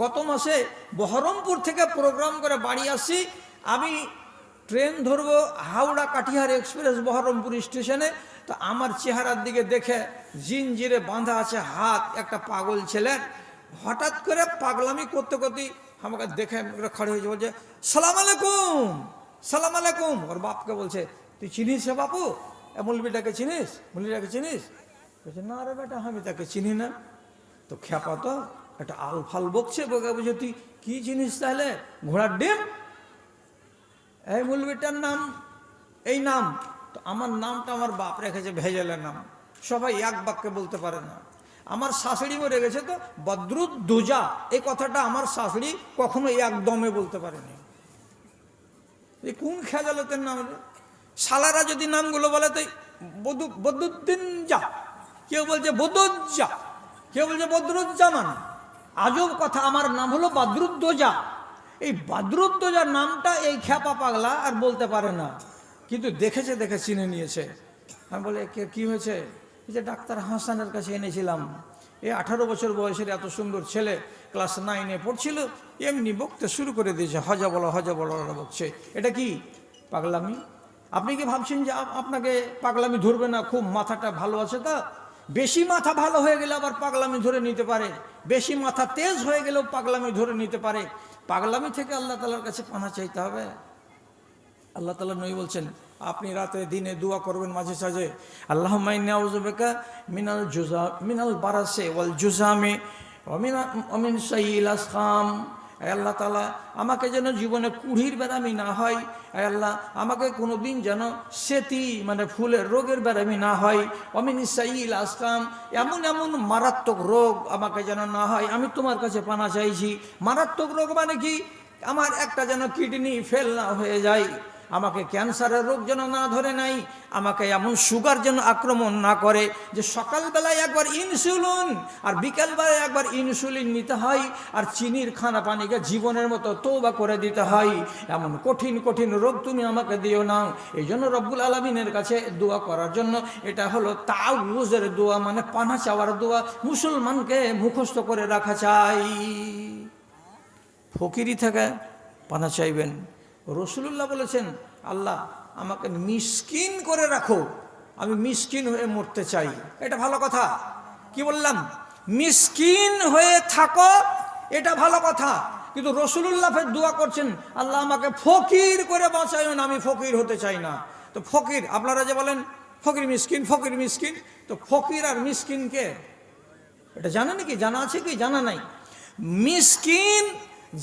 গত মাসে বহরমপুর থেকে প্রোগ্রাম করে বাড়ি আসি, আমি ট্রেন ধরবো হাওড়া কাটিহার এক্সপ্রেস বহরমপুর স্টেশনে। তো আমার চেহারার দিকে দেখে জিনজিরে বাঁধা আছে হাত একটা পাগল ছেলের, হঠাৎ করে পাগলামি করতে করতে আমাকে দেখে খড়ে হয়েছে, বলছে সালাম আলাইকুম, সালাম আলাইকুম। ওর বাপকে বলছে তুই চিনিস হে বাপু, মৌলবিটাকে চিনিস, মৌলবিটাকে চিনিস? বলছে না রে বেটা, আমি তাকে চিনি না। তো খ্যাপা তো একটা আলফাল বকছে, বকে বুঝে তুই কি চিনিস তাহলে, ঘোড়ার ডিম? এই মৌলবিটার নাম এই নাম। তো আমার নামটা আমার বাপ রেখেছে ভেজালের নাম, সবাই এক বাক্যে বলতে পারে না। আমার শাশুড়ি মরে গেছে তো বদরুদ্দোজা, এই কথাটা আমার শাশুড়ি কখনো একদমে বলতে পারেনি। এই কোন খেজালতের নাম রে? শালারা যদি নামগুলো বলে তো বদরুদ্দিন যা, কেউ বলছে বদরুজ্জা, কেউ বলছে বদরুজ্জামান। আজব কথা, আমার নাম হলো বদরুদ্দোজা। এই বদরুদ্দোজার নামটা এই খ্যাপা পাগলা আর বলতে পারে না, কিন্তু দেখেছে, দেখে চিনে নিয়েছে। আমি বলে কি হয়েছে? এই যে ডাক্তার হাসানের কাছে এনেছিলাম, এই 18 বছর বয়সের এত সুন্দর ছেলে, ক্লাস 9-এ পড়ছিল, এমনি বকতে শুরু করে দিয়েছে, হজা বলো হজা বলো বকছে। এটা কি পাগলামি? আপনি কি ভাবছেন যে আপনাকে পাগলামি ধরবে না? খুব মাথাটা ভালো আছে তা? বেশি মাথা ভালো হয়ে গেলে আবার পাগলামি ধরে নিতে পারে, বেশি মাথা তেজ হয়ে গেলেও পাগলামি ধরে নিতে পারে। পাগলামি থেকে আল্লাহ তাআলার কাছে পানা চাইতে হবে। আল্লাহ তাআলা নবী বলছেন আপনি রাতে দিনে দোয়া করবেন মাঝে সাঝে, আল্লাহুম্মা ইন্নী আউযু বিকা মিনাল বারাসি ওয়াল জুজামি ওয়া মিন সাইয়িল আসকাম। আল্লাহ তাআলা আমাকে যেন জীবনে কুড়ির বেরামি না হয়, আল্লাহ আমাকে কোনোদিন যেন সেতি মানে ফুলের রোগের বেরামি না হয়, ওয়া মিন সাইয়িল আসকাম, এমন এমন মারাত্মক রোগ আমাকে যেন না হয়, আমি তোমার কাছে পানা চাইছি। মারাত্মক রোগ মানে কি? আমার একটা যেন কিডনি ফেল না হয়ে যায়, আমাকে ক্যান্সারের রোগ যেন না ধরে নাই, আমাকে এমন সুগার যেন আক্রমণ না করে যে সকালবেলায় একবার ইনসুলিন আর বিকালবেলায় একবার ইনসুলিন নিতে হয়, আর চিনির খানা পানিকে জীবনের মতো তওবা করে দিতে হয়। এমন কঠিন কঠিন রোগ তুমি আমাকে দিও না। এই জন্য রব্বুল আলামিনের কাছে দোয়া করার জন্য, এটা হলো তাউযের দোয়া, মানে পানা চাওয়ার দোয়া, মুসলমানকে মুখস্থ করে রাখা চাই। ফকিরি থেকে পানা চাইবেন। রাসূলুল্লাহ বলেছেন আল্লাহ আমাকে মিসকিন করে রাখো, আমি মিসকিন হয়ে মরতে চাই। এটা ভালো কথা। কি বললাম? মিসকিন হয়ে থাকো, এটা ভালো কথা। কিন্তু রাসূলুল্লাহ ফের দোয়া করছেন আল্লাহ আমাকে ফকির করে বাঁচায়ো না, আমি ফকির হতে চাই না। তো ফকির, আপনারা যে বলেন ফকির মিসকিন, ফকির মিসকিন, তো ফকির আর মিসকিন কে? এটা জানা নাকি? জানা আছে কি জানা নাই? মিসকিন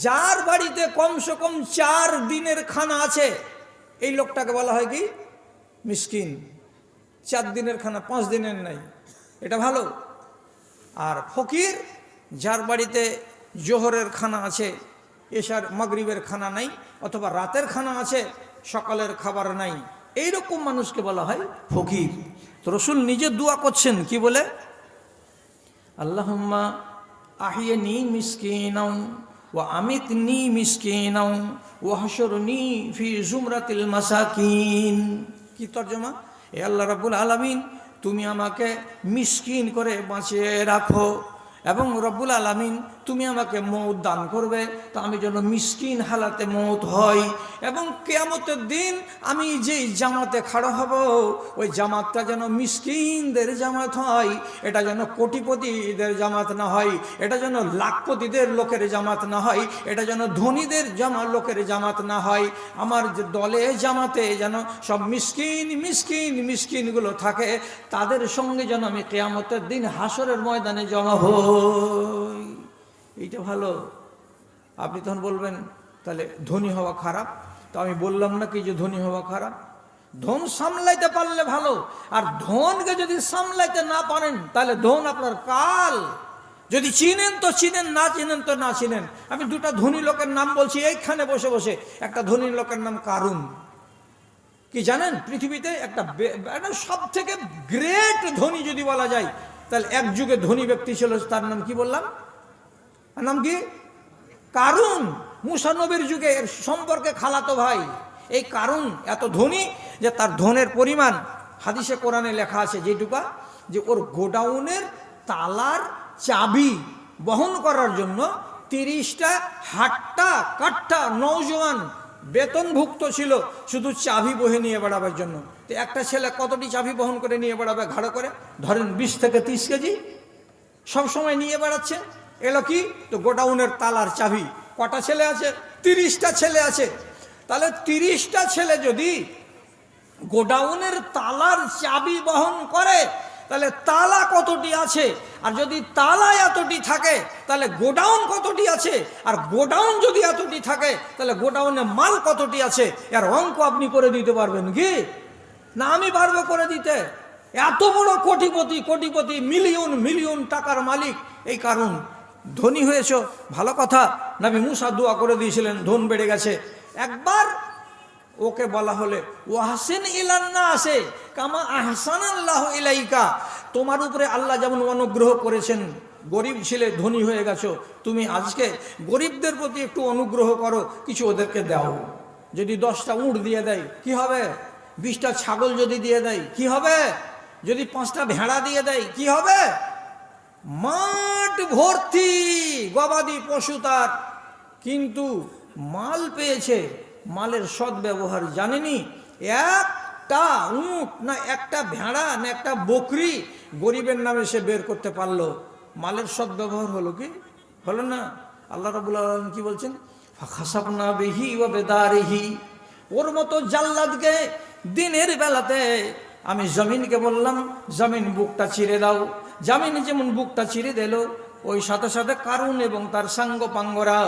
যার বাড়িতে কমসে কম 4 দিনের খানা আছে, এই লোকটাকে বলা হয় কি মিসকিন। 4 দিনের খানা, 5 দিনের নাই, এটা ভালো। আর ফকির যার বাড়িতে জোহরের খানা আছে, এশার মাগরিবের খানা নাই, অথবা রাতের খানা আছে, সকালের খাবার নাই, এইরকম মানুষকে বলা হয় ফকির। তো রাসূল নিজে দোয়া করছেন কি বলে? আল্লাহুম্মা আহিয়নি মিসকিনাও ওয়া আমিতনি মিসকিনাও ওয়া হাশুরনি ফি জুমরাতিল মাসাকিন। কি তরজমা? এ আল্লাহ রাব্বুল আলামিন, তুমি আমাকে মিসকিন করে বাঁচিয়ে রাখো, এবং রব্বুল আলামিন তুমি আমাকে মওত দান করবে, তো আমি যেন মিসকিন হালাতে মওত হয়, এবং কিয়ামতের দিন আমি যেই জামাতে খাড়া হব ওই জামাতটা যেন মিসকিনদের জামাত হয়, এটা যেন কোটিপতিদের জামাত না হয়, এটা যেন লাখপতিদের লোকের জামাত না হয়, এটা যেন ধনীদের লোকের জামাত না হয়। আমার যে দলে জামাতে যেন সব মিসকিন মিসকিন মিসকিনগুলো থাকে, তাদের সঙ্গে যেন আমি কিয়ামতের দিন হাসরের ময়দানে জমা হই। এইটা ভালো। আপনি তখন বলবেন তাহলে ধনী হওয়া খারাপ? তো আমি বললাম না কি যে ধনী হওয়া খারাপ? ধন সামলাইতে পারলে ভালো, আর ধনকে যদি সামলাইতে না পারেন তাহলে ধন আপনার কাল। যদি চিনেন তো চিনেন, না চিনেন তো না চিনেন। আমি 2টা ধনী লোকের নাম বলছি এইখানে বসে বসে। একটা ধনী লোকের নাম কারুন। কি জানেন? পৃথিবীতে একটা সব থেকে গ্রেট ধনী যদি বলা যায়, তাহলে এক যুগে ধনী ব্যক্তি ছিল, তার নাম কি বললাম? নাম কি? কারুন। মুসা নবীর যুগে এর সম্পর্কে খালাতো ভাই। এই কারুন এত ধনী যে তার ধনের পরিমাণ হাদিসে কোরআনে লেখা আছে যেটুকা, যে ওর গোডাউনের তালার চাবি বহন করার জন্য 30টা হাট্টা কাট্টা নওজোয়ান বেতনভুক্ত ছিল শুধু চাবি বহে নিয়ে বেড়াবার জন্য। তো একটা ছেলে কতটি চাবি বহন করে নিয়ে বেড়াবে ঘাড়ে করে? ধরেন 20 থেকে 30 কেজি সবসময় নিয়ে বেড়াচ্ছে। এলো কি? তো গোডাউনের তালার চাবি। কটা ছেলে আছে? 30টা ছেলে আছে। তাহলে 30টা ছেলে যদি গোডাউনের তালার চাবি বহন করে, তাহলে তালা কতটি আছে? আর যদি তালা এতটি থাকে তাহলে গোডাউন কতটি আছে? আর গোডাউন যদি এতটি থাকে তাহলে গোডাউনে মাল কতটি আছে? এর অঙ্ক আপনি করে দিতে পারবেন কি না? আমি পারবো করে দিতে। এত বড় কোটিপতি কোটিপতি মিলিয়ন মিলিয়ন টাকার মালিক। এই কারণ ধনী হয়েছ ভালো কথা, নবী মুসা দোয়া করে দিয়েছিলেন, ধন বেড়ে গেছে। একবার ওকে বলা হলে ওয়াহসিন ইলান্না আছে কামা আহসানাল্লাহু ইলাইকা, তোমার উপরে আল্লাহ যেমন অনুগ্রহ করেছেন, গরিব ছিলে ধনী হয়ে গেছো, তুমি আজকে গরিবদের প্রতি একটু অনুগ্রহ করো, কিছু ওদেরকে দাও। যদি 10টা উট দিয়ে দেয় কি হবে? 20টা ছাগল যদি দিয়ে দেয় কি হবে? যদি 5টা ভেড়া দিয়ে দেয় কি হবে? মাঠ ভর্তি গবাদি পশু তার, কিন্তু মাল পেয়েছে, মালের সদ্ব্যবহার জানেনি। একটা উট না একটা ভেড়া না একটা বকরি গরিবের নামে সে বের করতে পারলো, মালের সদ্ব্যবহার হলো কি? হলো না। আল্লাহ রাব্বুল আলামিন কি বলছেন? ফাখাসাফনা বিহি ওয়া বিদারিহি, ওর মতো জাল্লাদকে দিনের বেলাতে আমি জমিনকে বললাম জমিন বুকটা চিরে দাও। জমিন যেমন বুকটা চিরে দিল, ওই সাথে সাথে কারুন এবং তার সাঙ্গ পাঙ্গরা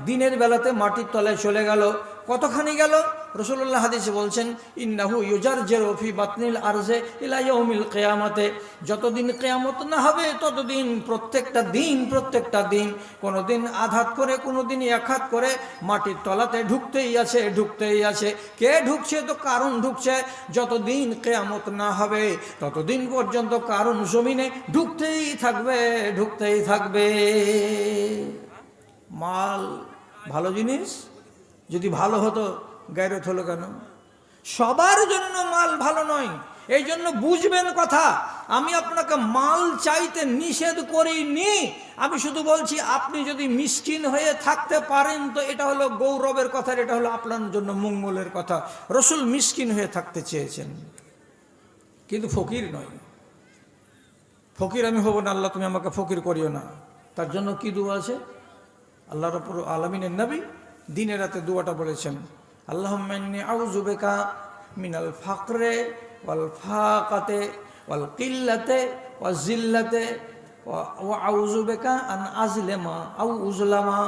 দিনের বেলাতে মাটির তলায় চলে গেল। কতখানি গেল? রাসূলুল্লাহ হাদিসে বলছেন ইন্নাহু ইউজারজিরু ফি বাতনিল আরজে ইলা ইয়াউমিল কিয়ামাতে, যতদিন কিয়ামত না হবে ততদিন প্রত্যেকটা দিন কোনোদিন আধাত করে কোনোদিন এক হাত করে মাটির তলাতে ঢুকতেই আছে। কে ঢুকছে? তো কারণ ঢুকছে। যতদিন কিয়ামত না হবে ততদিন পর্যন্ত কারণ জমিনে ঢুকতেই থাকবে। মাল ভালো জিনিস, যদি ভালো হতো গায়রত হলো কেন? সবার জন্য মাল ভালো নয়, এই জন্য বুঝবেন কথা। আমি আপনাকে মাল চাইতে নিষেধ করিনি, আমি শুধু বলছি আপনি যদি মিসকিন হয়ে থাকতে পারেন তো এটা হলো গৌরবের কথা, এটা হলো আপনার জন্য মঙ্গলের কথা। রসুল মিসকিন হয়ে থাকতে চেয়েছেন, কিন্তু ফকির নয়। ফকির আমি হব না, আল্লাহ তুমি আমাকে ফকির করিও না। তার জন্য কি দোয়া আছে? আল্লাহ রাব্বুল আলামিনের নবী দিনে রাতে দোয়াটা বলেছেন, আল্লাহুম্মা ইন্নী আউযু বিকা মিনাল ফাকরে ওয়াল ফাকাতে ওয়াল কিল্লাতে ওয়াজ জিল্লাতে ওয়া আউযু বিকা আন আযলিমা আও উযলামা।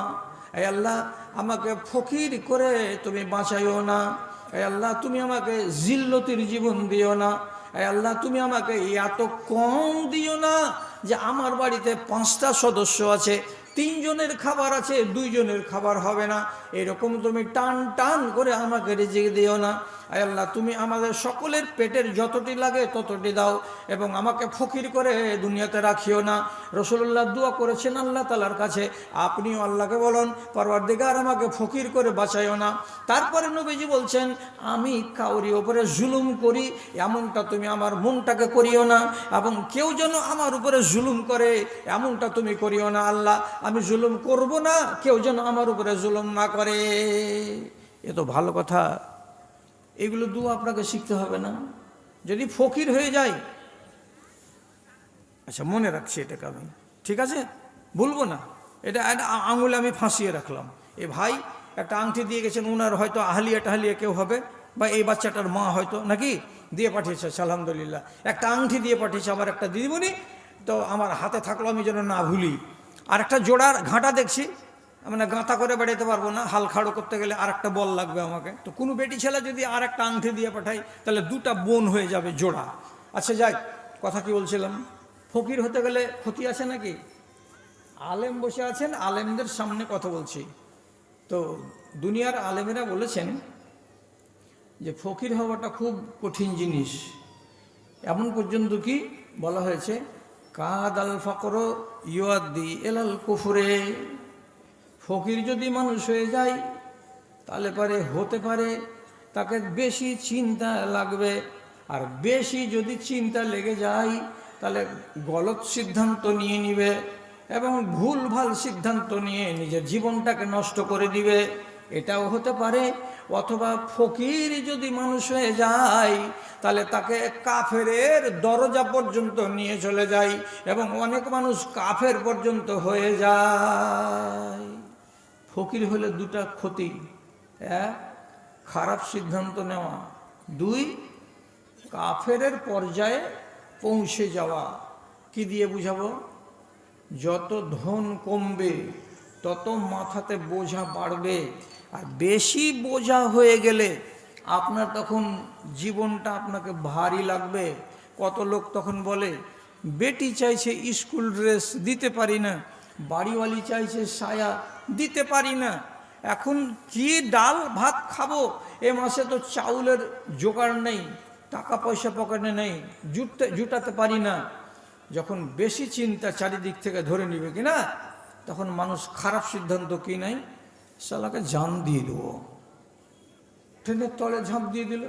হে আল্লাহ, আমাকে ফকির করে তুমি বাঁচাইও না। হে আল্লাহ, তুমি আমাকে জিল্লতির জীবন দিও না। হে আল্লাহ, তুমি আমাকে এত কম দিও না যে আমার বাড়িতে 5টা সদস্য আছে, 3 জনের খাবার আছে, 2 জনের খাবার হবে না, এরকম তুমি টান টান করে আমাকে রিজিক দিও না। আয় আল্লাহ, তুমি আমাদের সকলের পেটের যতটি লাগে ততটি দাও, এবং আমাকে ফকির করে দুনিয়াতে রাখিও না। রাসূলুল্লাহ দোয়া করেছেন আল্লাহ তাআলার কাছে, আপনিও আল্লাহকে বলুন পরওয়ারদিগার আমাকে ফকির করে বাঁচাইও না। তারপরে নবীজি বলছেন, আমি কাউরি উপরে জুলুম করি এমনটা তুমি আমার মনটাকে করিও না, এবং কেউ যেন আমার উপরে জুলুম করে এমনটা তুমি করিও না। আল্লাহ, আমি জুলুম করব না, কেউ যেন আমার উপরে জুলুম না করে। এ তো ভালো কথা। এগুলো দোয়া আপনাকে শিখতে হবে না? যদি ফকির হয়ে যায়, আচ্ছা মনে রাখছি এটাকে আমি, ঠিক আছে, বলবো না। এটা আঙুলে আমি ফাঁসিয়ে রাখলাম। এ ভাই একটা আংটি দিয়ে গেছেন, ওনার হয়তো আহলিয়া টাহলিয়া কেউ হবে, বা এই বাচ্চাটার মা হয়তো নাকি দিয়ে পাঠিয়েছে, আলহামদুলিল্লাহ। একটা আংটি দিয়ে পাঠিয়েছে, আবার একটা দিদিমণি, তো আমার হাতে থাকলো, আমি যেন না ভুলি। আর একটা জোড়ার ঘাঁটা দেখছি, মানে গাঁথা করে বেড়াতে পারবো না, হাল খাড়ো করতে গেলে আর একটা বল লাগবে আমাকে। তো কোনো বেটি ছেলে যদি আর একটা আংটি দিয়ে পাঠাই তাহলে 2টা বোন হয়ে যাবে জোড়া। আচ্ছা যাই, কথা কি বলছিলাম? ফকির হতে গেলে ক্ষতি আছে নাকি? আলেম বসে আছেন, আলেমদের সামনে কথা বলছি। তো দুনিয়ার আলেমেরা বলেছেন যে ফকির হওয়াটা খুব কঠিন জিনিস। এমন পর্যন্ত কি বলা হয়েছে, কাদ আল ফকর ইউআদ্দি এলাল কুফরে। ফকির যদি মানুষ হয়ে যায় তাহলে হতে পারে তাকে বেশি চিন্তা লাগবে, আর বেশি যদি চিন্তা লেগে যায় তাহলে গলত সিদ্ধান্ত নিয়ে নিবে। এবং ভুলভাল সিদ্ধান্ত নিয়ে নিজের জীবনটাকে নষ্ট করে দিবে, এটাও হতে পারে। অথবা ফকির যদি মানুষ হয়ে যায় তাহলে তাকে কাফেরের দরজা পর্যন্ত নিয়ে চলে যায়, এবং অনেক মানুষ কাফের পর্যন্ত হয়ে যায়। ফকির হলে দুটা ক্ষতি: এক, খারাপ সিদ্ধান্ত নেওয়া; দুই, কাফেরের পর্যায়ে পৌঁছে যাওয়া। কি দিয়ে বুঝাবো? যত ধন কমবে তত মাথাতে বোঝা বাড়বে, আর বেশি বোঝা হয়ে গেলে আপনার তখন জীবনটা আপনাকে ভারী লাগবে। কত লোক তখন বলে, বেটি চাইছে স্কুল ড্রেস, দিতে পারি না; বাড়িওয়ালি চাইছে সায়া, দিতে পারি না। এখন কি ডাল ভাত খাবো, এ মাসে তো চাউলের জোগাড় নেই, টাকা পয়সা পকেটে নেই, জুটাতে পারি না। যখন বেশি চিন্তা চারিদিক থেকে ধরে নিবে কিনা, তখন মানুষ খারাপ সিদ্ধান্ত কি নাই, শালাকে জান দিয়ে দেবো, ট্রেনের তলে ঝাঁপ দিয়ে দিল,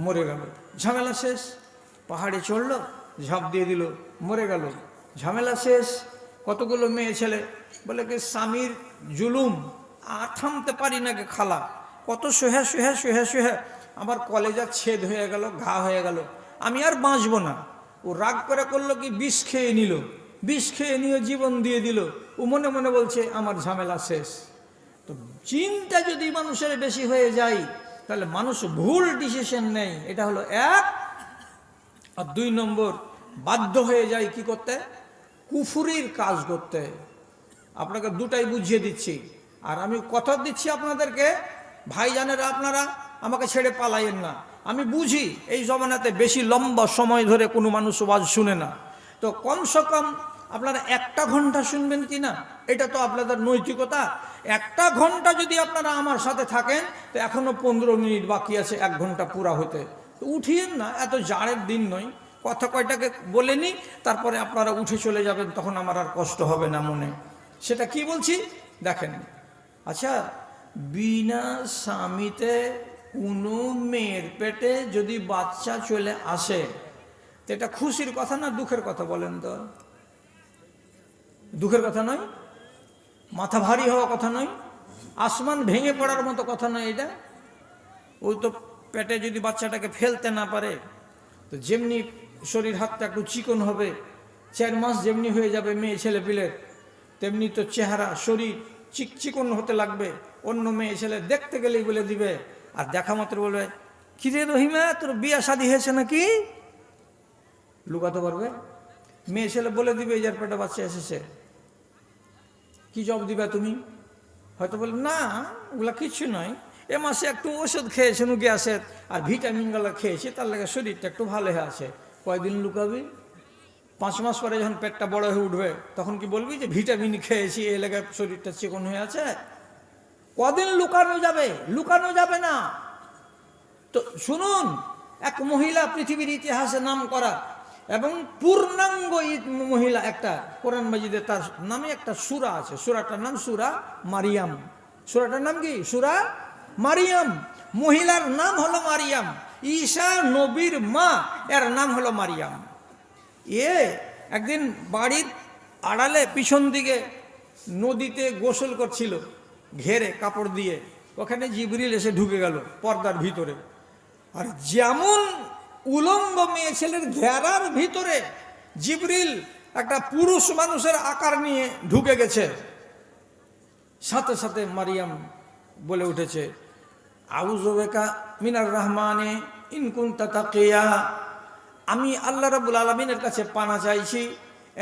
মরে গেল, ঝামেলা শেষ। পাহাড়ে চড়লো, ঝাঁপ দিয়ে দিল, মরে গেল, ঝামেলা শেষ। কতগুলো মেয়ে ছেলে বলে কি স্বামীর জুলুম আর থামতে পারি না গে খালা, কত সোহা সোহা সোহা সোহা, আমার কলেজা ছেদ হয়ে গেল, ঘা হয়ে গেল, আমি আর বাঁচবো না। ও রাগ করে করলো কি, বিষ খেয়ে নিল, বিষ খেয়ে নিয়ে জীবন দিয়ে দিল। ও মনে মনে বলছে আমার ঝামেলা শেষ। তো চিন্তা যদি মানুষের বেশি হয়ে যায় তাহলে মানুষ ভুল ডিসিশন নেয়, এটা হলো এক। আর দুই নম্বর, বাধ্য হয়ে যায় কি করতে, কুফুরির কাজ করতে। আপনাকে দুটাই বুঝিয়ে দিচ্ছি, আর আমি কথা দিচ্ছি আপনাদেরকে, ভাইজানেরা আপনারা আমাকে ছেড়ে পালাইয়েন না। আমি বুঝি এই জমানাতে বেশি লম্বা সময় ধরে কোনো মানুষ ওয়াজ শুনে না, তো কমসে কম আপনারা 1 ঘন্টা শুনবেন কি না, এটা তো আপনাদের নৈতিকতা। 1 ঘন্টা যদি আপনারা আমার সাথে থাকেন, তো এখনো 15 মিনিট বাকি আছে 1 ঘন্টা পুরা হতে। তো উঠিয়েন না, এত জাড়ের দিন নয়, কথা কয়টাকে বলে নি, তারপরে আপনারা উঠে চলে যাবেন, তখন আমার আর কষ্ট হবে না মনে। সেটা কি বলছি দেখেন। আচ্ছা, বিনা স্বামীতে কোনো মেয়ের পেটে যদি বাচ্চা চলে আসে, তো এটা খুশির কথা না দুঃখের কথা বলেন তো? দুঃখের কথা নয়, মাথা ভারী হওয়া কথা নয়, আসমান ভেঙে পড়ার মতো কথা নয় এটা। ওই তো পেটে যদি বাচ্চাটাকে ফেলতে না পারে, তো যেমনি শরীর হাতটা একটু চিকন হবে, 4 মাস যেমনি হয়ে যাবে মেয়ে ছেলে পিলের, তেমনি তো চেহারা শরীর চিকন হতে লাগবে। অন্য মেয়ে ছেলে দেখতে গেলেই বলে দিবে, আর দেখা মাত্র বলবে, কিরে রহিমা, তোর বিয়া শাদী হয়েছে নাকি? লুকাতে পারবে? মেয়ে ছেলে বলে দিবে যার পেটে বাচ্চা এসেছে। কি জবাব দিবে তুমি? হয়তো বলবে, না ওগুলা কিছু নয়, এ মাসে একটু ওষুধ খেয়েছে গ্যাসের, আর ভিটামিনগুলো খেয়েছে, তার লাগে শরীরটা একটু ভালো হয়ে আছে। কয়দিন লুকাবি? 5 মাস পরে যখন পেটটা বড় হয়ে উঠবে, তখন কি বলবি যে ভিটামিন খেয়েছি, এ লেগে শরীরটা চিকন হয়ে আছে? কদিন লুকানো যাবে? লুকানো যাবে না। তো শুনুন, এক মহিলা পৃথিবীর ইতিহাসে নাম করা এবং পূর্ণাঙ্গ মহিলা, একটা কোরআন মাজিদে তার নামে একটা সূরা আছে, সূরাটার নাম সূরা মারিয়াম। সূরাটার নাম কি? সূরা মারিয়াম। মহিলার নাম হলো মারিয়াম। ঈসা নবীর মা, এর নাম হলো মারিয়াম। এ একদিন বাড়ির আড়ালে পিছন দিকে নদীতে গোসল করছিল, ঘেরে কাপড় দিয়ে। ওখানে জিবরিল এসে ঢুকে গেল পর্দার ভিতরে, আর যেমন উলঙ্গ মেয়ে ছেলের ঘেরার ভিতরে জিবরিল একটা পুরুষ মানুষের আকার নিয়ে ঢুকে গেছে, সাথে সাথে মারিয়াম বলে উঠেছে, আউযু বিকা মিনার রহমানে ইন কুনতা তাকিয়া, আমি আল্লাহ রাব্বুল আলামিনের কাছে পানা চাইছি,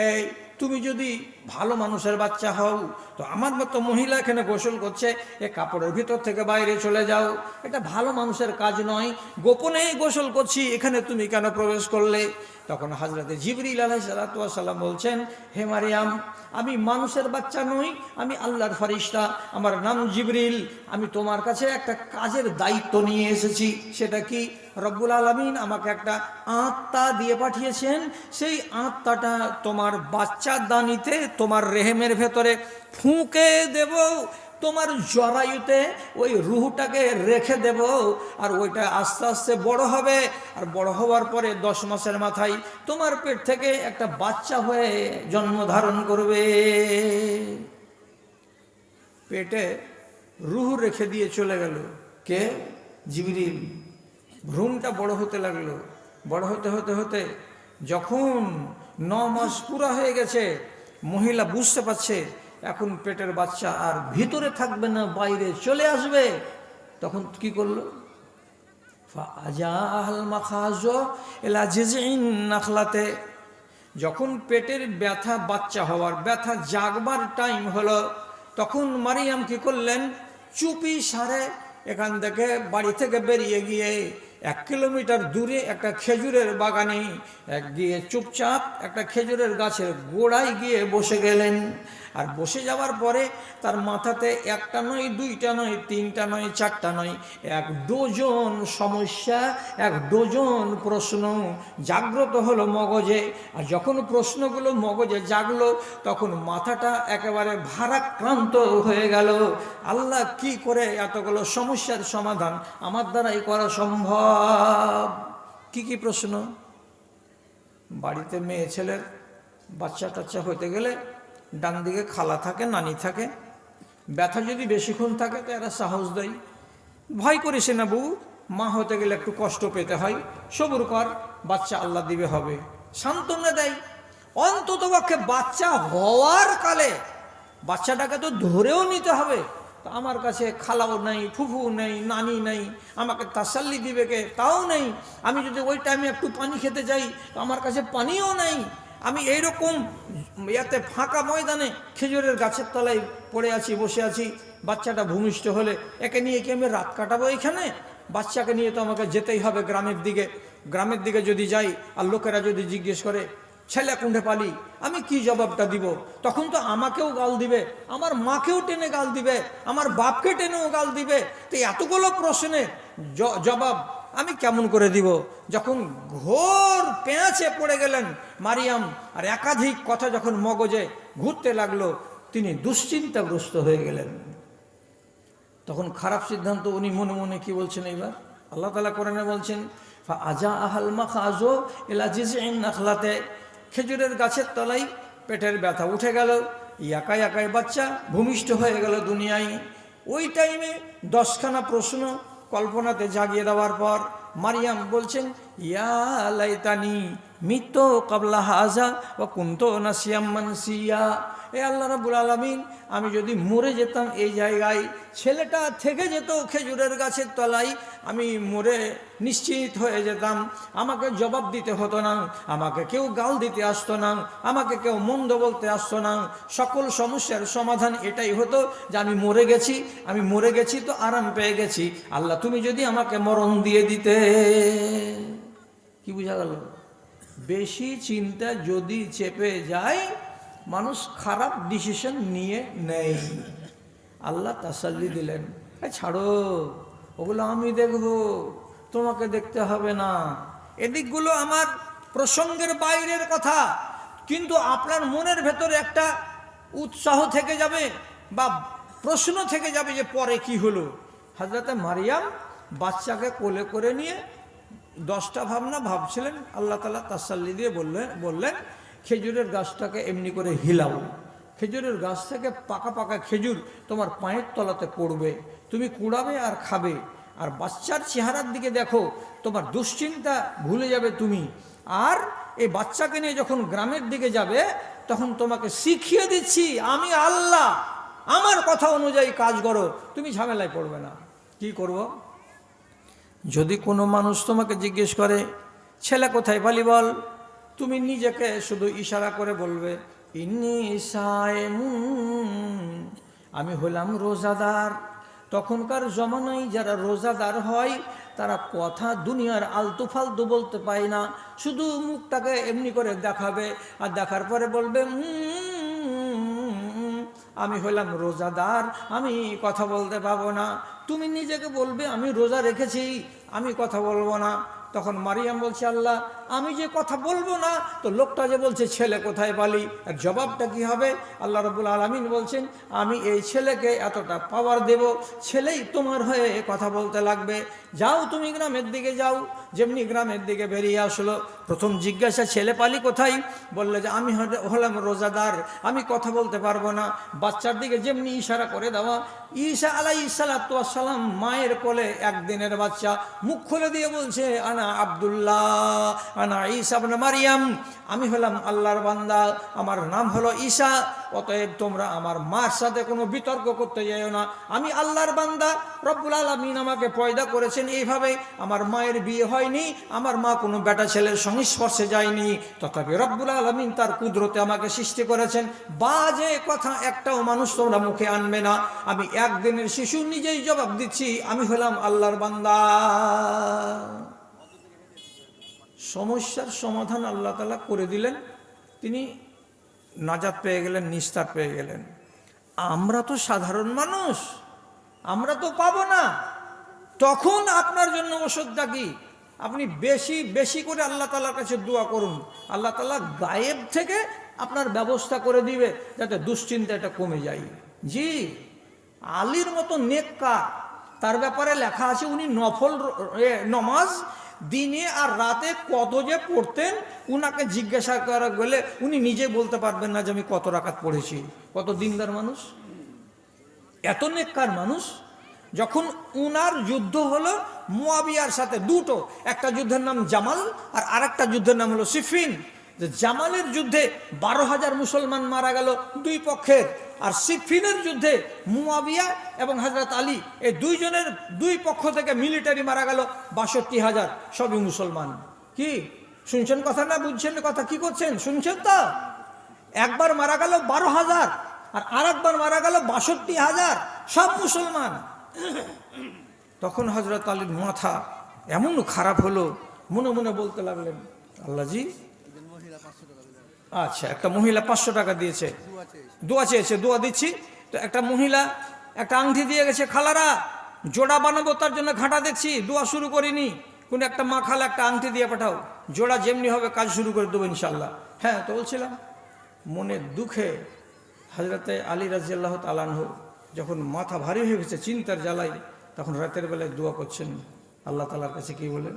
এই তুমি যদি ভালো মানুষের বাচ্চা হও, তো আমার মতো মহিলা এখানে গোসল করছে, এ কাপড়ের ভিতর থেকে বাইরে চলে যাও, এটা ভালো মানুষের কাজ নয়, গোপনে গোসল করছি, এখানে তুমি কেন প্রবেশ করলে? তখন হযরতে জিবরিল আলাইহিস সালাতু ওয়াস সালাম বলছেন, হে মারিয়াম, আমি মানুষের বাচ্চা নই, আমি আল্লাহর ফেরেশতা, আমার নাম জিবরিল, আমি তোমার কাছে একটা কাজের দায়িত্ব নিয়ে এসেছি। সেটা কি? রব্বুল আলামিন আমাকে একটা আত্মা দিয়ে পাঠিয়েছেন, সেই আত্মাটা তোমার বাচ্চার দানিতে, তোমার রেহেমের ভেতরে ফুঁকে দেব, তোমার জরায়ুতে ওই রুহটাকে রেখে দেব, আর ওইটা আস্তে আস্তে বড় হবে, আর বড় হওয়ার পরে 10 মাসের মাথায় তোমার পেট থেকে একটা বাচ্চা হয়ে জন্ম ধারণ করবে। পেটে রুহ রেখে দিয়ে চলে গেল কে? জিবরিল। ভ্রূণটা বড় হতে লাগলো, বড় হতে হতে হতে যখন 9 মাস পুরা হয়ে গেছে, মহিলা বুঝতে পারছে এখন পেটের বাচ্চা আর ভিতরে থাকবে না, বাইরে চলে আসবে। তখন কি করলো? যখন পেটের ব্যথা, বাচ্চা হওয়ার ব্যথা জাগবার টাইম হলো, তখন মারিয়াম কি করলেন? চুপি সারে এখান থেকে বাড়ি থেকে বেরিয়ে গিয়ে 1 কিলোমিটার দূরে একটা খেজুরের বাগানে গিয়ে চুপচাপ একটা খেজুরের গাছের গোড়ায় গিয়ে বসে গেলেন। আর বসে যাওয়ার পরে তার মাথাতে একটা নয়, দুইটা নয়, তিনটা নয়, চারটা নয়, 1 ডজন সমস্যা, 1 ডজন প্রশ্ন জাগ্রত হলো মগজে। আর যখন প্রশ্নগুলো মগজে জাগলো, তখন মাথাটা একেবারে ভারাক্রান্ত হয়ে গেল। আল্লাহ, কি করে এতগুলো সমস্যার সমাধান আমার দ্বারাই করা সম্ভব? কি কি প্রশ্ন? বাড়িতে মেয়ে ছেলের বাচ্চা টাচ্চা হতে গেলে ডান দিকে খালা থাকে, নানি থাকে। ব্যথা যদি বেশিক্ষণ থাকে তো এরা সাহস দেয়, ভয় করিস না বউ, মা হতে গেলে একটু কষ্ট পেতে হয়, সবুর কর, বাচ্চা আল্লাহ দিবে, হবে, সান্ত্বনা দেয়। অন্তত পক্ষে বাচ্চা হওয়ার কালে বাচ্চাটাকে তো ধরেও নিতে হবে। তো আমার কাছে খালাও নেই, ফুফু নেই, নানি নেই, আমাকে তাসাল্লি দিবে কে তাও নেই। আমি যদি ওই টাইমে একটু পানি খেতে যাই তো আমার কাছে পানিও নেই। আমি এইরকম ইয়াতে ফাঁকা ময়দানে খেজুরের গাছের তলায় পড়ে আছি, বসে আছি। বাচ্চাটা ভূমিষ্ঠ হলে একে নিয়ে কি আমি রাত কাটাবো এখানে? বাচ্চাকে নিয়ে তো আমাকে যেতেই হবে গ্রামের দিকে। গ্রামের দিকে যদি যাই আর লোকেরা যদি জিজ্ঞেস করে ছেলে কোনটা পালি, আমি কি জবাবটা দিব? তখন তো আমাকেও গাল দিবে, আমার মাকেও টেনে গাল দিবে, আমার বাপকে টেনেও গাল দিবে। তো এতগুলো প্রশ্নের জবাব আমি কেমন করে দিব? যখন ঘোর পেঁচে পড়ে গেলেন মারিয়াম, আর একাধিক কথা যখন মগজে ঘুরতে লাগলো, তিনি দুশ্চিন্তাগ্রস্ত হয়ে গেলেন। তখন খারাপ সিদ্ধান্ত উনি মনে মনে কি বলছেন? এইবার আল্লাহ তাআলা কোরআনে বলছেন, আজা আহাল মাখাজো এলা জিজইন নাখলাতে, খেজুরের গাছের তলায় পেটের ব্যথা উঠে গেল, একাই একাই বাচ্চা ভূমিষ্ঠ হয়ে গেল দুনিয়ায়। ওই টাইমে 10খানা প্রশ্ন কল্পনাতে জাগিয়ে দেওয়ার পর মারিয়াম বলছেন, ইয়া লাইতানি মিতো কাবলা হাজা ও কুনতো নাসিয়াম মানসিয়া। এ আল্লাহ রাব্বুল আলামিন, আমি যদি মরে যেতাম এই জায়গায়, ছেলেটা থেকে যেত খেজুরের গাছের তলায়, আমি মরে নিশ্চিত হয়ে যেতাম, আমাকে জবাব দিতে হতো না, আমাকে কেউ গাল দিতে আসতো না, আমাকে কেউ মন্দ বলতে আসতো না। সকল সমস্যার সমাধান এটাই হতো যে আমি মরে গেছি, আমি মরে গেছি তো আরাম পেয়ে গেছি। আল্লাহ, তুমি যদি আমাকে মরণ দিয়ে দিতে। কি বোঝা গেল? বেশি চিন্তা যদি চেপে যায়, মানুষ খারাপ ডিসিশন নিয়ে নেই। আল্লাহ তাসাল্লি দিলেন, ছাড়ো, ওগুলো আমি দেখব, তোমাকে দেখতে হবে না। এদিকগুলো আমার প্রসঙ্গের বাইরের কথা, কিন্তু আপনার মনের ভেতরে একটা উৎসাহ থেকে যাবে বা প্রশ্ন থেকে যাবে যে পরে কি হলো। হযরত মারিয়াম বাচ্চাকে কোলে করে নিয়ে 10টা ভাবনা ভাবছিলেন। আল্লাহ তাআলা তাসাল্লি দিয়ে বললেন খেজুরের গাছটাকে এমনি করে হিলাও, খেজুরের গাছ থেকে পাকা পাকা খেজুর তোমার পায়ের তলাতে পড়বে, তুমি কুড়াবে আর খাবে। আর বাচ্চার চেহারার দিকে দেখো, তোমার দুশ্চিন্তা ভুলে যাবে তুমি। আর এই বাচ্চাকে নিয়ে যখন গ্রামের দিকে যাবে, তখন তোমাকে শিখিয়ে দিচ্ছি আমি আল্লাহ, আমার কথা অনুযায়ী কাজ করো, তুমি ঝামেলায় পড়বে না। কি করব? যদি কোনো মানুষ তোমাকে জিজ্ঞেস করে ছেলে কোথায় পালি বল, তুমি নিজেকে শুধু ইশারা করে বলবে ইন্নী সায়েমুন, আমি হলাম রোজাদার। তখনকার জমানায় যারা রোজাদার হয় তারা কথা দুনিয়ার আলতু ফালতু বলতে পায় না, শুধু মুখটাকে এমনি করে দেখাবে, আর দেখার পরে বলবে আমি হলাম রোজাদার, আমি কথা বলতে পাবো না। তুমি নিজেকে বলবে আমি রোজা রেখেছি, আমি কথা বলবো না। তখন মারিয়াম বলছে, আল্লাহ আমি যে কথা বলবো না, তো লোকটা যে বলছে ছেলে কোথায় পালি, এর জবাবটা কি হবে? আল্লাহ রাব্বুল আলামিন বলছেন, আমি এই ছেলেকে এতটা পাওয়ার দেব, ছেলেই তোমার হয়ে কথা বলতে লাগবে। যাও তুমি গ্রামের দিকে যাও। যেমনি গ্রামের দিকে বেরিয়ে আসলো, প্রথম জিজ্ঞাসা, ছেলে পালি কোথায়? বললে যে আমি হলাম রোজাদার, আমি কথা বলতে পারবো না। বাচ্চার দিকে যেমনি ইশারা করে দেওয়া, ঈসা আলাইহিস সালাতু ওয়াস সালাম মায়ের কোলে একদিনের বাচ্চা, মুখ খুলে দিয়ে বলছে, আনা আব্দুল্লাহ আনা ঈসা ইবনে মারিয়াম, আমি হলাম আল্লাহর বান্দা, আমার নাম হলো ঈসা। অতএব তোমরা আমার মার সাথে কোনো বিতর্ক করতে যাও না, আমি আল্লাহর বান্দা। রব্বুল আলামিন আমাকে পয়দা করেছেন এইভাবে, আমার মায়ের বিয়ে হয়নি, আমার মা কোনো বেটা ছেলের সংস্পর্শে যায়নি, তথাপি রব্বুল আলামিন তার কুদরতে আমাকে সৃষ্টি করেছেন। বাজে কথা একটাও মানুষ তোমরা মুখে আনবে না। আমি একদিনের শিশু, নিজেই জবাব দিচ্ছি, আমি হলাম আল্লাহর বান্দা। সমস্যার সমাধান আল্লাহ তাআলা করে দিলেন, তিনি নাজাত পেয়ে গেলেন, নিস্তার পেয়ে গেলেন। আমরা তো সাধারণ মানুষ, আমরা তো পাবো না। তখন আপনার জন্য ওষুধটা কি? আপনি বেশি বেশি করে আল্লাহ তাআলার কাছে দোয়া করুন, আল্লাহ তাআলা গায়েব থেকে আপনার ব্যবস্থা করে দিবে যাতে দুশ্চিন্তাটা কমে যায়। জি, আলীর মতো নেককার, তার ব্যাপারে লেখা আছে উনি নফল নমাজ দিনে আর রাতে কত যে পড়তেন, উনাকে জিজ্ঞাসা করা গেলে উনি নিজে বলতে পারবেন না যে আমি কত রাকাত পড়েছি। কত দিনদার মানুষ, এত নেককার মানুষ। যখন উনার যুদ্ধ হলো মুয়াবিয়ার সাথে, দুটো, একটা যুদ্ধের নাম জামাল আর আরেকটা যুদ্ধের নাম হলো সিফিন। যে জামালের যুদ্ধে 12,000 মুসলমান মারা গেল দুই পক্ষের, আর সিফিনের যুদ্ধে মুয়াবিয়া এবং হযরত আলী এই দুইজনের দুই পক্ষ থেকে মিলিটারি মারা গেল 62,000, সবই মুসলমান। কি শুনছেন কথা না বুঝছেন কথা? কি করছেন, শুনছেন তো? একবার মারা গেল 12,000 আর আরেকবার মারা গেল 62,000, সব মুসলমান। তখন হযরত আলীর মাথা এমন খারাপ হলো, মনে মনে বলতে লাগলেন, আল্লাহজি, আচ্ছা একটা মহিলা 500 টাকা দিয়েছে, দোয়া চেয়েছে, দোয়া দিচ্ছি। তো একটা মহিলা একটা আংটি দিয়ে গেছে, খালারা জোড়া বানাবো তার জন্য ঘাটা দেখছি, দোয়া শুরু করিনি, কোন একটা মা খালা একটা আংটি দিয়ে পাঠাও, জোড়া যেমনি হবে কাজ শুরু করে দেবো ইনশাল্লাহ। হ্যাঁ তো বলছিলাম, মনের দুঃখে হযরতে আলী রাদিয়াল্লাহু তাআলা আনহু যখন মাথা ভারী হয়ে গেছে চিন্তার জ্বালায়, তখন রাতের বেলায় দোয়া করছেন আল্লাহ তাআলার কাছে। কি বলেন?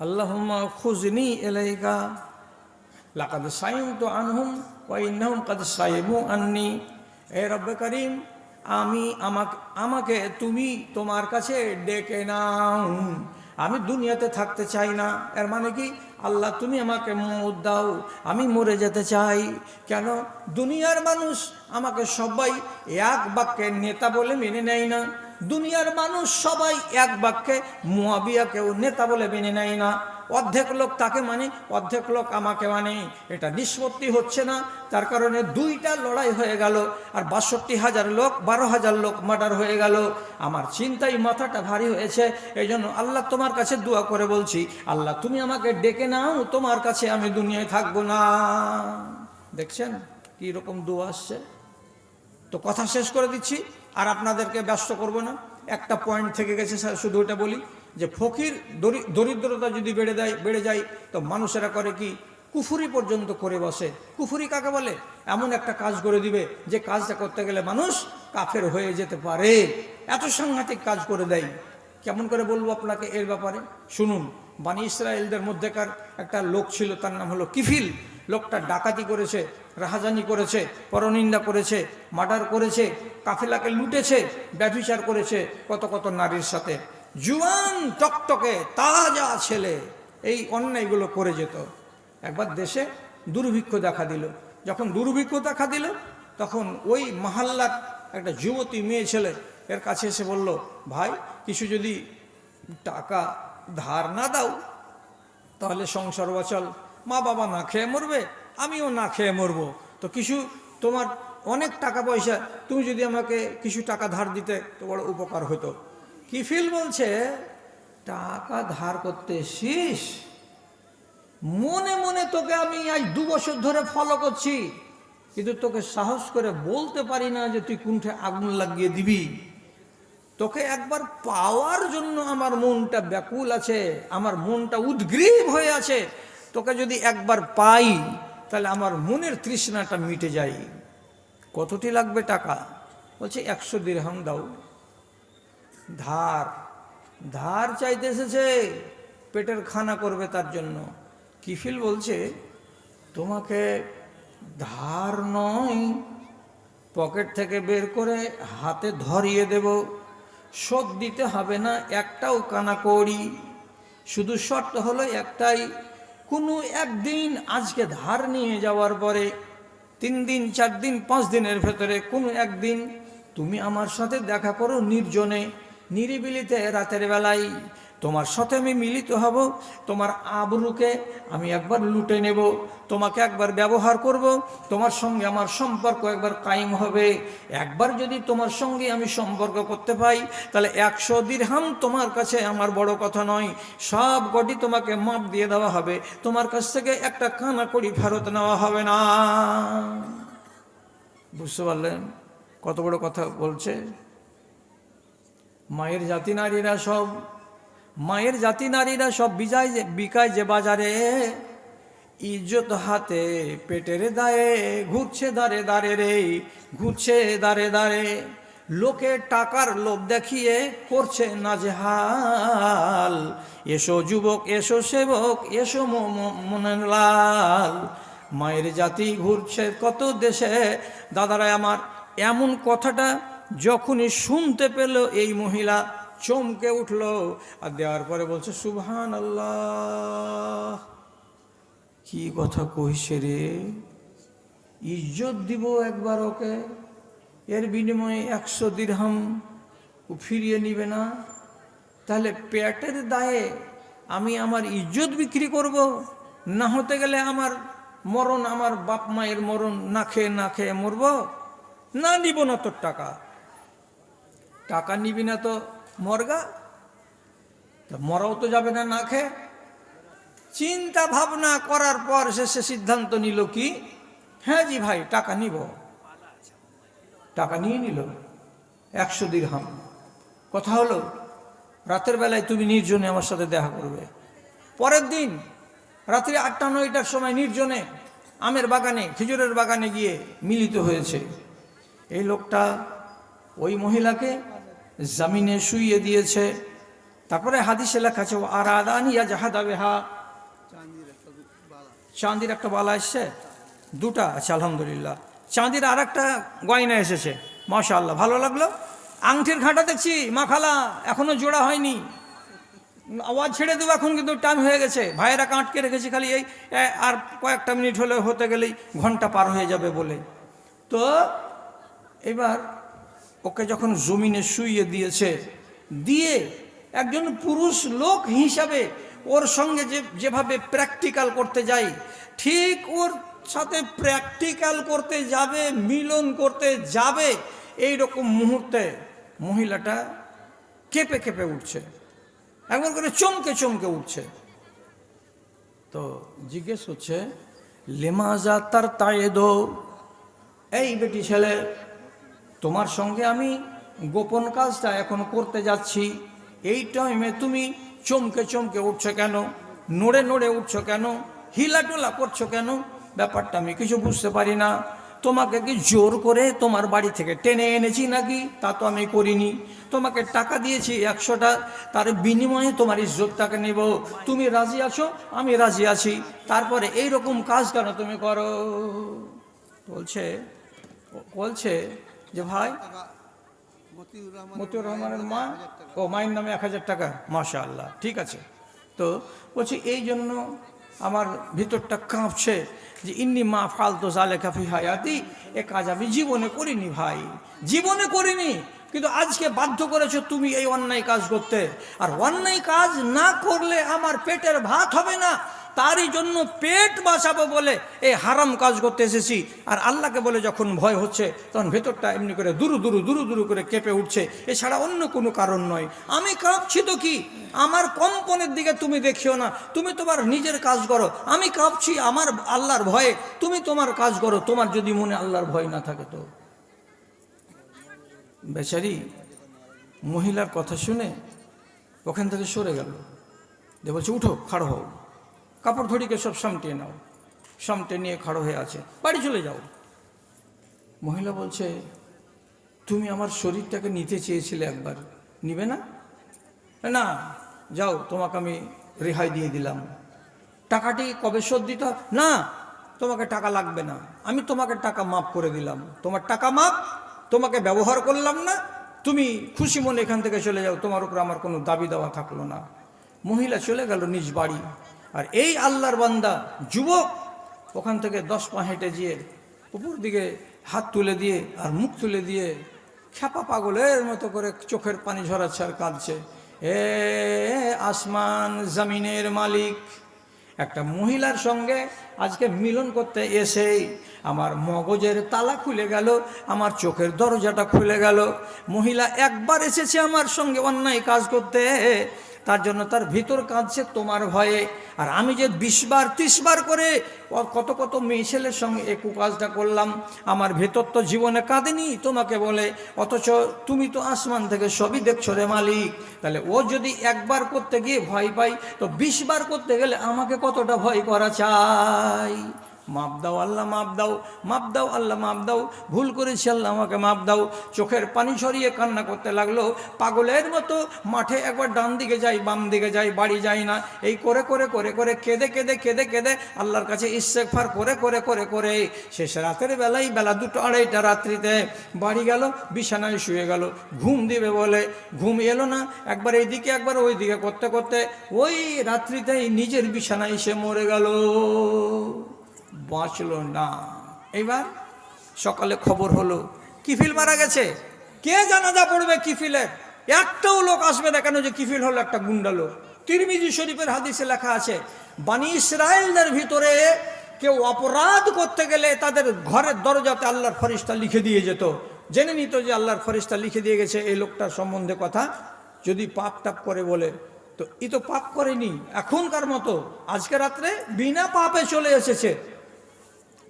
আল্লাহুম্মা খুজনি ইলাইকা লাকাদ সাইমতু আনহুম ওয়া ইন্নাহুম কাদ সাইমু আন্নি। এ রব্বে করিম, আমাকে তুমি তোমার কাছে ডেকে নাও, আমি দুনিয়াতে থাকতে চাই না। এর মানে কি? আল্লাহ তুমি আমাকে মওত দাও, আমি মরে যেতে চাই। কেন? দুনিয়ার মানুষ আমাকে সবাই এক বাক্যে নেতা বলে মেনে নেয় না, দুনিয়ার মানুষ সবাই এক বাক্যে মুয়াবিয়াকেও নেতা বলে মেনে নেয় না। অর্ধেক লোক তাকে মানে, অর্ধেক লোক আমাকে মানে, এটা নিষ্পত্তি হচ্ছে না। তার কারণে দুইটা লড়াই হয়ে গেল, আর 62,000 লোক, 12,000 লোক মার্ডার হয়ে গেল। আমার চিন্তায় মাথাটা ভারী হয়েছে। এই জন্য আল্লাহ তোমার কাছে দোয়া করে বলছি, আল্লাহ তুমি আমাকে ডেকে নাও, তোমার কাছে আমি দুনিয়ায় থাকবো না। দেখছেন কি রকম দোয়া আসছে? তো কথা শেষ করে দিচ্ছি, আর আপনাদেরকে ব্যস্ত করব না। একটা পয়েন্ট থেকে গেছে, শুধু ওটা বলি যে ফকির দরিদ্রতা যদি বেড়ে যায় তো মানুষেরা করে কি? কুফুরি পর্যন্ত করে বসে। কুফুরি কাকে বলে? এমন একটা কাজ করে দিবে যে কাজটা করতে গেলে মানুষ কাফের হয়ে যেতে পারে, এত সাংঘাতিক কাজ করে দেয়। কেমন করে বলবো আপনাকে এর ব্যাপারে? শুনুন, বানি ইসরায়েলদের মধ্যেকার একটা লোক ছিল, তার নাম হলো কিফিল। লোকটা ডাকাতি করেছে, রাহাজানি করেছে, পরনিন্দা করেছে, মার্ডার করেছে, কাফেলাকে লুটেছে, ব্যভিচার করেছে কত কত নারীর সাথে। জুয়ান টকটকে তাজা ছেলে এই অন্যায়গুলো করে যেত। একবার দেশে দুর্ভিক্ষ দেখা দিল। যখন দুর্ভিক্ষ দেখা দিল তখন ওই মহল্লার একটা যুবতী মেয়ে ছেলে এর কাছে এসে বলল, ভাই কিছু যদি টাকা ধার না দাও তাহলে সংসার অচল, মা বাবা না খেয়ে মরবে, আমিও না খেয়ে মরবো। তো কিছু তোমার অনেক টাকা পয়সা, তুমি যদি আমাকে কিছু টাকা ধার দিতে তো বড় উপকার হতো। কিফিল বলছে, টাকা ধার করতে এসিস? মনে মনে তোকে আমি আজ 2 বছর ধরে ফলো করছি, কিন্তু তোকে সাহস করে বলতে পারি না যে তুই কোনঠে আগুন লাগিয়ে দিবি। তোকে একবার পাওয়ার জন্য আমার মনটা ব্যাকুল আছে, আমার মনটা উদ্গ্রীব হয়ে আছে। তোকে যদি একবার পাই তাহলে আমার মনের তৃষ্ণাটা মিটে যায়। কতটি লাগবে টাকা? বলছে 100 দিরহাম দাও। ধার, ধার চাইতে এসেছে, পেটের খানা করবে তার জন্য। কিফিল বলছে তোমাকে ধার নয়, পকেট থেকে বের করে হাতে ধরিয়ে দেব, শোধ দিতে হবে না একটাও কানা কড়ি। শুধু শর্ত হলো একটাই, কোনো একদিন আজকে ধার নিয়ে যাওয়ার পরে 3 দিন 4 দিন 5 দিনের ভেতরে কোনো একদিন তুমি আমার সাথে দেখা করো নির্জনে, নিরিবিলিতে, রাতের বেলায়। তোমার সাথে আমি মিলিত হব, তোমার আবরুকে আমি একবার লুটে নেব, তোমাকে একবার ব্যবহার করব, তোমার সঙ্গে আমার সম্পর্ক একবার কায়েম হবে। একবার যদি তোমার সঙ্গে আমি সম্পর্ক করতে পাই তাহলে 100 দিরহাম তোমার কাছে আমার বড় কথা নয়, সব কটি তোমাকে মাপ দিয়ে দেওয়া হবে, তোমার কাছ থেকে একটা কানা কড়ি ফেরত নেওয়া হবে না। বুঝতে পারলেন কত বড় কথা বলছে? মায়ের জাতি নারীরা সব, মায়ের জাতি নারীরা সব বিকায় যে বাজারে, ইজ্জত হাতে পেটের দায়ে ঘুরছে দাঁড়ে দাঁড়ে রে, ঘুরছে দাঁড়ে দাঁড়ে। লোকে টাকার লোভ দেখিয়ে করছে নাজেহাল। এসো যুবক, এসো সেবক, এসো মনের লাল। মায়ের জাতি ঘুরছে কত দেশে। দাদারা আমার, এমন কথাটা যখনই শুনতে পেল এই মহিলা চমকে উঠল, আর দেওয়ার পরে বলছে সুবহানাল্লাহ। কি কথা কইছে রে, ইজ্জত দিব একবার ওকে, এর বিনিময়ে 100 দিরহাম ফিরিয়ে নিবে না? তাহলে পেটের দায়ে আমি আমার ইজ্জত বিক্রি করব? না হতে গেলে আমার মরণ, আমার বাপ মায়ের মরণ, না খেয়ে না খেয়ে মরব? না, নিব না তোর টাকা। টাকা নিবি না তো মরগা, মরাও তো যাবে না না খেয়ে। চিন্তা ভাবনা করার পর সে সিদ্ধান্ত নিল কি, হ্যাঁ জি ভাই টাকা নিব। টাকা নিয়ে নিল 100 দিরহাম। কথা হলো রাতের বেলায় তুমি নির্জনে আমার সাথে দেখা করবে। পরের দিন রাত্রি 8টা-9টার সময় নির্জনে আমের বাগানে, খেজুরের বাগানে গিয়ে মিলিত হয়েছে। এই লোকটা ওই মহিলাকে জামিনে শুইয়ে দিয়েছে। তারপরে হাদিসে লেখা আছে আর আদানিয়া জাহাদা বেহা, চাঁদির একটা বালা এসছে, 2টা আছে আলহামদুলিল্লাহ। চাঁদির আর একটা গয়না এসেছে, মাশাআল্লাহ, ভালো লাগলো। আংটির ঘাঁটা দেখছি মাখালা, এখনো জোড়া হয়নি। আওয়াজ ছেড়ে দেবো এখন, কিন্তু টাইম হয়ে গেছে। ভাইয়েরা আটকে রেখেছে, খালি এই আর কয়েকটা মিনিট হলে হতে গেলেই ঘন্টা পার হয়ে যাবে বলে। তো এবার ওকে যখন জমিনে শুইয়ে দিয়েছে, দিয়ে একজন পুরুষ লোক হিসাবে ওর সঙ্গে যেভাবে প্র্যাকটিক্যাল করতে যাই, ঠিক ওর সাথে প্র্যাকটিক্যাল করতে যাবে, মিলন করতে যাবে, এই রকম মুহূর্তে মহিলাটা কেঁপে কেঁপে উঠছে, একবার করে চমকে চমকে উঠছে। তো জিজ্ঞেস হচ্ছে লেমাজা তার তায়েদো, এই বেটি ছেলে, তোমার সঙ্গে আমি গোপন কাজটা এখন করতে যাচ্ছি, এই টাইমে তুমি চমকে চমকে উঠছো কেন, নড়ে নড়ে উঠছো কেন, হিলাটোলা করছো কেন? ব্যাপারটা আমি কিছু বুঝতে পারি না। তোমাকে কি জোর করে তোমার বাড়ি থেকে টেনে এনেছি নাকি? তা তো আমি করিনি। তোমাকে টাকা দিয়েছি 100টা, তার বিনিময়ে তোমার ইজ্জতটাকে নেব। তুমি রাজি আছো, আমি রাজি আছি, তারপরে এই রকম কাজ কেন তুমি করো? বলছে যে ভাই, মতিউর রহমানের মা, ও মায়ের নামে 1000 টাকা, মাশাআল্লাহ, ঠিক আছে। তো বলছি এই জন্য আমার ভিতরটা কাঁপছে যে ইন্নি মা ফালতো জালেকা ফি হায়াতি, এ কাজ আমি জীবনে করিনি ভাই, জীবনে করিনি, কিন্তু আজকে বাধ্য করেছো তুমি এই অন্যায় কাজ করতে। আর অন্যায় কাজ না করলে আমার পেটের ভাত হবে না, তারই জন্য পেট বাঁচাবো বলে এই হারাম কাজ করতে এসেছি। আর আল্লাহকে বলে যখন ভয় হচ্ছে, তখন ভেতরটা এমনি করে দুরু দুরু দুরু দুরু করে কেঁপে উঠছে, এছাড়া অন্য কোনো কারণ নয়। আমি কাঁপছি তো কি, আমার কম্পনের দিকে তুমি দেখিও না, তুমি তোমার নিজের কাজ করো। আমি কাঁপছি আমার আল্লাহর ভয়ে, তুমি তোমার কাজ করো, তোমার যদি মনে আল্লাহর ভয় না থাকে তো। বেচারি মহিলার কথা শুনে ওখান থেকে সরে গেল, যে বলছে উঠো, খাড়ো হও, কাপড় ধরিকে সব সামটিয়ে নাও। সামটে নিয়ে খাড়ো হয়ে আছে, বাড়ি চলে যাও। মহিলা বলছে, তুমি আমার শরীরটাকে নিতে চেয়েছিলে, একবার নিবে না? না, যাও, তোমাকে আমি রেহাই দিয়ে দিলাম। টাকাটি কবে শোধ দিতে হবে? না, তোমাকে টাকা লাগবে না, আমি তোমাকে টাকা মাফ করে দিলাম, তোমার টাকা মাফ, তোমাকে ব্যবহার করলাম না, তুমি খুশি মনে এখান থেকে চলে যাও, তোমার উপর আমার কোনো দাবি দেওয়া থাকলো না। মহিলা চলে গেল নিজ বাড়ি। আর এই আল্লাহর বান্দা যুবক ওখান থেকে 10 পা হেঁটে গিয়ে উপর দিকে হাত তুলে দিয়ে আর মুখ তুলে দিয়ে খ্যাপা পাগলের মতো করে চোখের পানি ঝরাচ্ছে আর কাঁদছে, এ আসমান জমিনের মালিক, একটা মহিলার সঙ্গে আজকে মিলন করতে এসেই আমার মগজের তালা খুলে গেল, আমার চোখের দরজাটা খুলে গেল। মহিলা একবার এসেছে আমার সঙ্গে অন্যায় কাজ করতে, তার জন্য তার ভিতর কাঁদছে তোমার ভয়ে। আর আমি যে 20 বার 30 বার করে কত কত মেয়ে ছেলের সঙ্গে একু কাজটা করলাম, আমার ভেতর তো জীবনে কাঁদেনি তোমাকে বলে, অথচ তুমি তো আসমান থেকে সবই দেখছো রে মালিক। তাহলে ও যদি একবার করতে গিয়ে ভয় পাই, তো 20 বার করতে গেলে আমাকে কতটা ভয় করা চাই? মাপ দাও আল্লাহ, মাপ দাও, মাপ দাও আল্লাহ, মাপ দাও, ভুল করেছি আল্লাহ, আমাকে মাপ দাও। চোখের পানি ছড়িয়ে কান্না করতে লাগলো, পাগলের মতো মাঠে একবার ডান দিকে যাই, বাম দিকে যাই, বাড়ি যাই না, এই করে করে করে করে কেঁদে কেঁদে কেঁদে কেঁদে আল্লাহর কাছে ইস্তেগফার করে করে করে করে শেষ রাতের বেলায় বেলা 2টা 2:30টা রাত্রিতে বাড়ি গেল, বিছানায় শুয়ে গেল, ঘুম দিবে বলে ঘুম এলো না, একবার এইদিকে একবার ওই দিকে করতে করতে ওই রাত্রিতেই নিজের বিছানায় সে মরে গেল, বাঁচল না। এইবার সকালে খবর হলো কিফিল মারা গেছে। কে জানাজা পড়বে কিফিলের? একটাও লোক আসবে না কেন যে কিফিল হলো একটা গুন্ডা লোক। তিরমিজি শরীফের হাদিসে লেখা আছে, বানি ইসরায়েলদের ভিতরে কেউ অপরাধ করতে গেলে তাদের ঘরের দরজাতে আল্লাহর ফেরেশতা লিখে দিয়ে যেত, জেনে নিত যে আল্লাহর ফেরেশতা লিখে দিয়ে গেছে এই লোকটার সম্বন্ধে কথা, যদি পাপ টাপ করে বলে। তো ই তো পাপ করেনি এখনকার মতো, আজকে রাত্রে বিনা পাপে চলে এসেছে।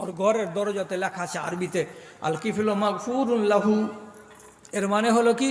আর ঘরের দরজাতে লেখা আছে আরবিতে, আল কিফিল মাগফুরুন লাহু, এর মানে হলো কি,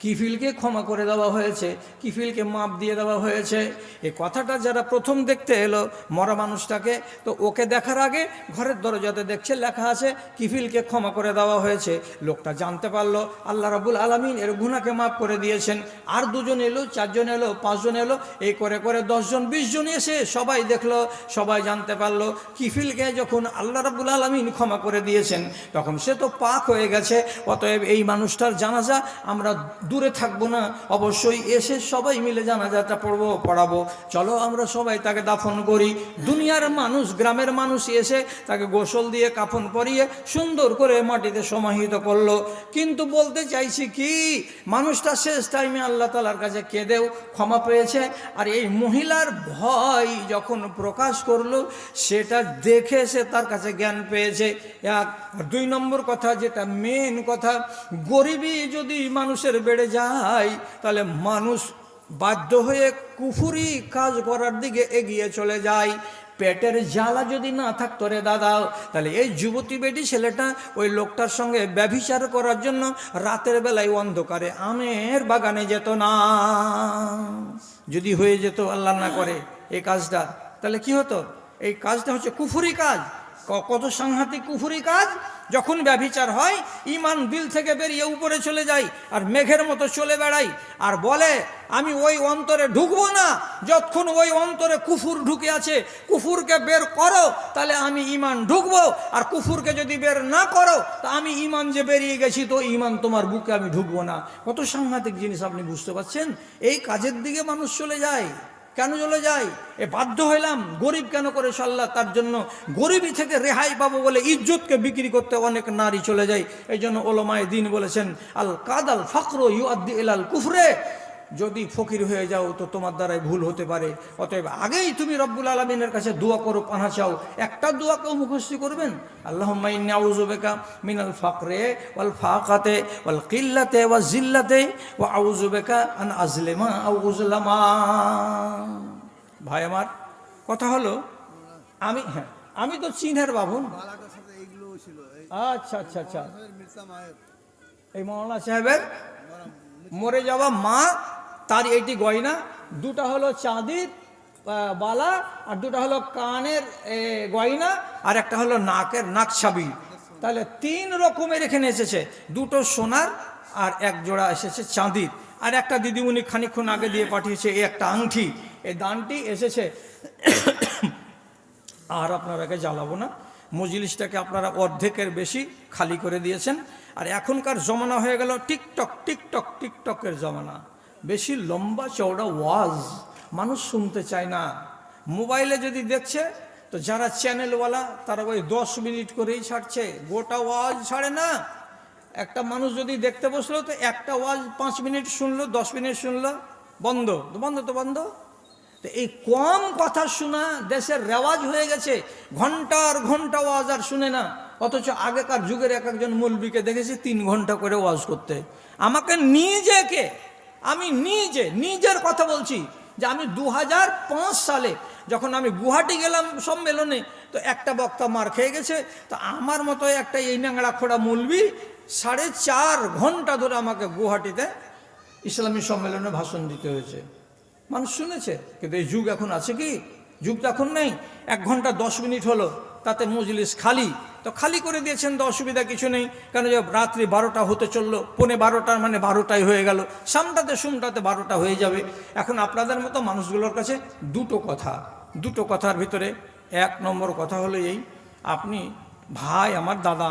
কিফিলকে ক্ষমা করে দেওয়া হয়েছে, কিফিলকে মাপ দিয়ে দেওয়া হয়েছে। এই কথাটা যারা প্রথম দেখতে এলো মরা মানুষটাকে, তো ওকে দেখার আগে ঘরের দরজাতে দেখছে লেখা আছে কিফিলকে ক্ষমা করে দেওয়া হয়েছে। লোকটা জানতে পারলো আল্লাহ রাব্বুল আলামিন এর গুনাহকে মাফ করে দিয়েছেন। আর 2 জন এলো, 4 জন এলো, 5 জন এলো, এই করে করে 10 জন 20 জন এসে সবাই দেখলো, সবাই জানতে পারলো কিফিলকে যখন আল্লাহ রাব্বুল আলামিন ক্ষমা করে দিয়েছেন, তখন সে তো পাক হয়ে গেছে। অতএব এই মানুষটার জানাজা আমরা দূরে থাকবো না, অবশ্যই এসে সবাই মিলে জানাজাটা পড়াবো। চলো আমরা সবাই তাকে দাফন করি। দুনিয়ার মানুষ, গ্রামের মানুষ এসে তাকে গোসল দিয়ে কাফন পরিয়ে সুন্দর করে মাটিতে সমাহিত করলো। কিন্তু বলতে চাইছি কি, মানুষটা শেষ টাইমে আল্লাহ তাআলার কাছে কেঁদেও ক্ষমা পেয়েছে। আর এই মহিলার ভয় যখন প্রকাশ করলো, সেটা দেখে সে তার কাছে জ্ঞান পেয়েছে। 1। 2 নম্বর কথা, যেটা মেন কথা, গরিবী যদি মানুষের বেড়ে যায়, তাহলে মানুষ বাধ্য হয়ে কুফরি কাজ করার দিকে এগিয়ে চলে যায়। পেটের জ্বালা যদি না থাকতো রে দাদা, তাহলে এই যুবতী বেটি ছেলেটা ওই লোকটার সঙ্গে ব্যভিচার করার জন্য রাতের বেলায় অন্ধকারে আমের বাগানে যেত না। যদি হয়ে যেত আল্লাহ না করে এই কাজটা, তাহলে কি হতো? এই কাজটা হচ্ছে কুফরি কাজ। কত সাংঘাতিক কুফরি কাজ! যখন ব্যভিচার হয়, ইমান দিল থেকে বেরিয়ে উপরে চলে যায় আর মেঘের মতো চলে বেড়ায়, আর বলে আমি ওই অন্তরে ঢুকবো না যতক্ষণ ওই অন্তরে কুফুর ঢুকে আছে। কুফুরকে বের করো, তাহলে আমি ইমান ঢুকবো, আর কুফুরকে যদি বের না করো, তা আমি ইমান যে বেরিয়ে গেছি, তো ইমান তোমার বুকে আমি ঢুকবো না। কত সাংঘাতিক জিনিস, আপনি বুঝতে পারছেন? এই কাজের দিকে মানুষ চলে যায়। কেন চলে যায়? এ বাধ্য হইলাম। গরিব কেন করেছে আল্লাহ? তার জন্য গরিবী থেকে রেহাই পাবো বলে ইজ্জতকে বিক্রি করতে অনেক নারী চলে যায়। এই জন্য ওলামায়ে দ্বীন বলেছেন, আল কাদাল ফাকরু ইউআদ্দি ইলাল কুফরে, যদি ফকির হয়ে যাও তো তোমার দ্বারাই ভুল হতে পারে। অতএব আগেই তুমি রব্বুল আলামিনের কাছে দোয়া করো, পানা চাও। একটা দোয়াকেও মুখস্থ করবেন, আল্লাহুম্মা ইন্নী আউযু বিকা মিনাল ফাকরে ওয়াল ফাকাতে ওয়াল কিল্লাতে ওয়াজ জিল্লাতে ওয়া আউযু বিকা আন আজলিমা আও উজলামা। ভাই আমার কথা হলো, আমি তো চীনের বাবু। আচ্ছা আচ্ছা আচ্ছা, এই মৌলানা সাহেবের মরে যাওয়া মা তার এইটি গয়না, দুটা হলো চাঁদির বালা, আর দুটা হলো কানের গয়না, আর একটা হলো নাকের নাকছাবি। তাহলে 3 রকমের এখানে এসেছে, দুটো সোনার আর এক জোড়া এসেছে চাঁদির। আর একটা দিদিমণি খানিকক্ষণ আগে দিয়ে পাঠিয়েছে এই একটা আংটি, এই দানটি এসেছে। আর আপনারাকে জ্বালাবো না, মজলিসটাকে আপনারা অর্ধেকের বেশি খালি করে দিয়েছেন। আর এখনকার জমানা হয়ে গেল টিকটক টিকটক টিকটকের জমানা। বেশি লম্বা চওড়া ওয়াজ মানুষ শুনতে চায় না। মোবাইলে যদি দেখছে তো যারা চ্যানেলওয়ালা তারা ওই 10 মিনিট করেই ছাড়ছে, গোটা ওয়াজ ছাড়ে না। একটা মানুষ যদি দেখতে বসলো তো একটা ওয়াজ 5 মিনিট শুনলো, 10 মিনিট শুনলো, বন্ধ তো বন্ধ তো বন্ধ। তো এই কম কথা শোনা দেশের রেওয়াজ হয়ে গেছে, ঘন্টার ঘন্টা ওয়াজ আর শুনে না। অথচ আগেকার যুগের এক একজন মৌলবীকে দেখেছি 3 ঘন্টা করে ওয়াজ করতে। আমাকে আমি নিজের কথা বলছি যে আমি 2005 সালে যখন আমি গুয়াহাটি গেলাম সম্মেলনে, তো একটা বক্তা মার খেয়ে গেছে, তো আমার মতো একটা এই ন্যাংড়া খোড়া মৌলবী 4.5 ঘন্টা ধরে আমাকে গুয়াহাটিতে ইসলামী সম্মেলনে ভাষণ দিতে হয়েছে। মানুষ শুনেছে, কিন্তু এই যুগ এখন আছে কি? যুগ তো এখন নেই। 1 ঘন্টা 10 মিনিট হলো, তাতে মজলিস খালি। তো খালি করে দিয়েছেন তো অসুবিধা কিছু নেই, কেন যে রাত্রি 12টা হতে চললো, 11:15 মানে 12টাই হয়ে গেল, সামটাতে 12টা হয়ে যাবে। এখন আপনাদের মতো মানুষগুলোর কাছে দুটো কথার ভিতরে 1 নম্বর কথা হলো এই, আপনি ভাই আমার, দাদা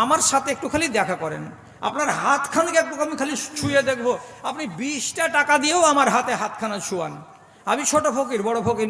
আমার সাথে একটু খালি দেখা করেন। আপনার হাতখানাকে একটু আমি খালি ছুঁয়ে দেখবো। আপনি 20টা টাকা দিয়েও আমার হাতে হাতখানা ছুয়ান। আমি ছোট ফকির, বড় ফকির।